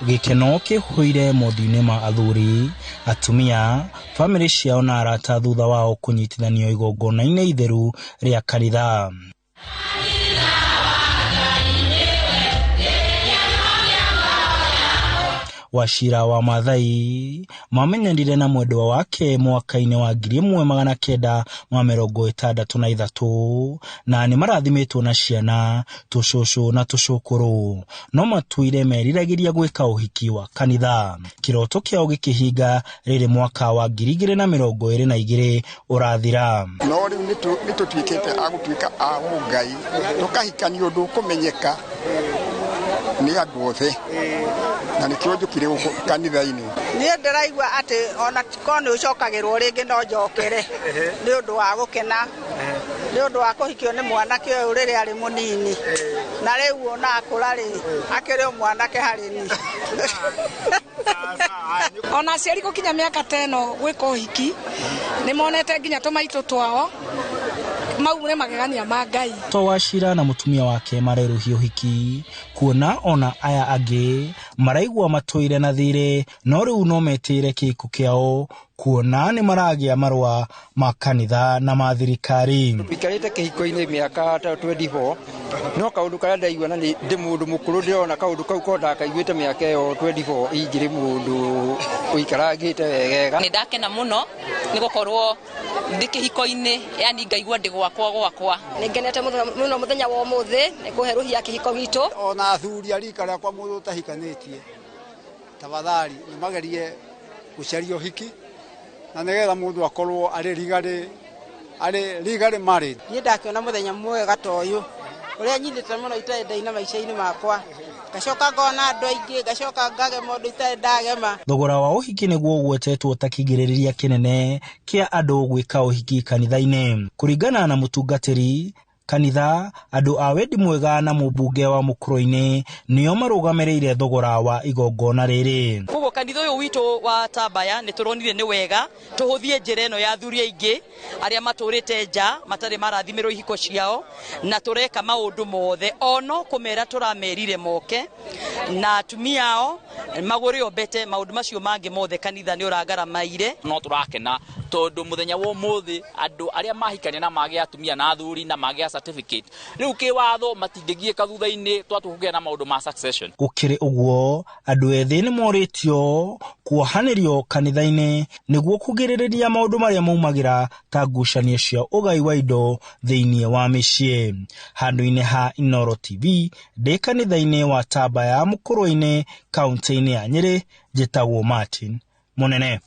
gikeno kihuire mothiune ma athuri atumia family ciao na arata thutha wao kunyitithanio igongona-inĩ itheru ria kanitha. Wachira wa Maathai mamenyanire na mwendwa wake mwaka-inĩ wa 1963 na nĩ marathimitwo na ciana, tucucu na tucukuru, no matuire meriragĩria gwĩka ũhiki wa kanitha. Kiroto kĩao gĩkĩhinga rĩrĩ mwaka wa 2022 ũrathira. No rĩu nĩtũtuĩkĩte agũtuĩka a Ngai, tũkahikania ũndũ ũkũmenyeka nĩ andũ othe, na nĩkĩo njũkire kanitha-inĩ. Niĩ ndĩraigua atĩ ona tiko nĩ ũcokagĩrwo rĩngĩ no njokere nĩ ũndũ wa gũkena, nĩ ũndũ wa kũhikio nĩ mwanake ũyũ rĩrĩa arĩ mũnini, na rĩu ona akũra rĩ akĩrĩ mwanake harĩ ni. Ona aciari gũkinya mĩaka 10 gwĩka ũhiki nĩ monete nginya tũmaitũ twao maure magegania ma Ngai. To Wachira na mutumia wake mareruhio hiki kuona ona aya angĩ maraigua matũire na thirĩ, no rĩu no metĩire kĩĩko kĩao kuona nĩ maragĩa marũa ma kanitha na ma thirikari. Tũikarĩte kĩhiko-inĩ mĩaka 24, no kaũndũ karĩa ndaigua na ndĩ mũndũ mũkũrũ ndĩrona kaũndũ kau konda kaiguĩte mĩaka ĩyo 24 ingĩrĩ mũndũ ũikarangĩte wegega. Nĩ ndakena mũno nĩ gũkorwo ndĩ kĩhiko-inĩ, yani ngaigua ndĩ gwakwa. Nĩ ngenete mũno mũthenya wa ũmũthĩ nĩ kũherũhia kĩhiko gitũ. Ona athuri arika rĩakwa mũndũ ũtahikanĩtie tafadhali nĩ magerie gũcaria ũhiki na nĩgetha mũndũ akorwo arĩ legally married. Niĩ ndakiona mũthenya mwega ta ũyũ ũrĩa nyitĩte mũno itarĩ maica-inĩ makwa, gacoka ngona andũ aingĩ, gacoka ngagema ũndũ itarĩ ndagema. Thogora wa ũhiki nĩguo ũgwetetwo ta kĩgirĩrĩria kĩnene kĩa andũ gwĩka ũhiki kanitha-inĩ. Kũringana na mũtungatĩri kanitha, andũ a wendi mwega na mũmbunge wa Mũkũrũ-inĩ nĩo marũgamĩrĩire thogora wa igongona rĩrĩ. Koguo kanitha ũyũ witũ wa Tambaya nĩ tũronire nĩ wega tũhũthie njĩra ĩno ya athuri aingĩ arĩa matũrĩte nja matarĩ marathimirwo ihiko ciao, na tũreka maũndũ mothe ono kũmera tũramerire moke na atumia ao magũrĩo mbete maũndũ macio mangĩ mothe kanitha nĩ ũrangaramaire. No tũrakena tondũ mũthenya wa ũmũthĩ andũ arĩa mahikania na magĩa atumia na athuri na magĩa certificate rĩu kĩwatho matingĩgiĩka thutha-inĩ twatũkũgĩa na maũndũ ma succession. Gũkĩrĩ ũguo andũ ethĩ nĩ morĩtio kuohanĩrio kanitha-inĩ nĩguo kũgirĩrĩria maũndũ marĩa maumagĩra ta ngucanio cia ũgai wa indo thĩinĩ wa mĩciĩ. Handũ-inĩ ha Inooro TV ndĩ kanitha-inĩ wa Tambaya Mũkũrũ-inĩ kaunti-inĩ ya Nyĩrĩ, njĩtagwo Martin Mũnene.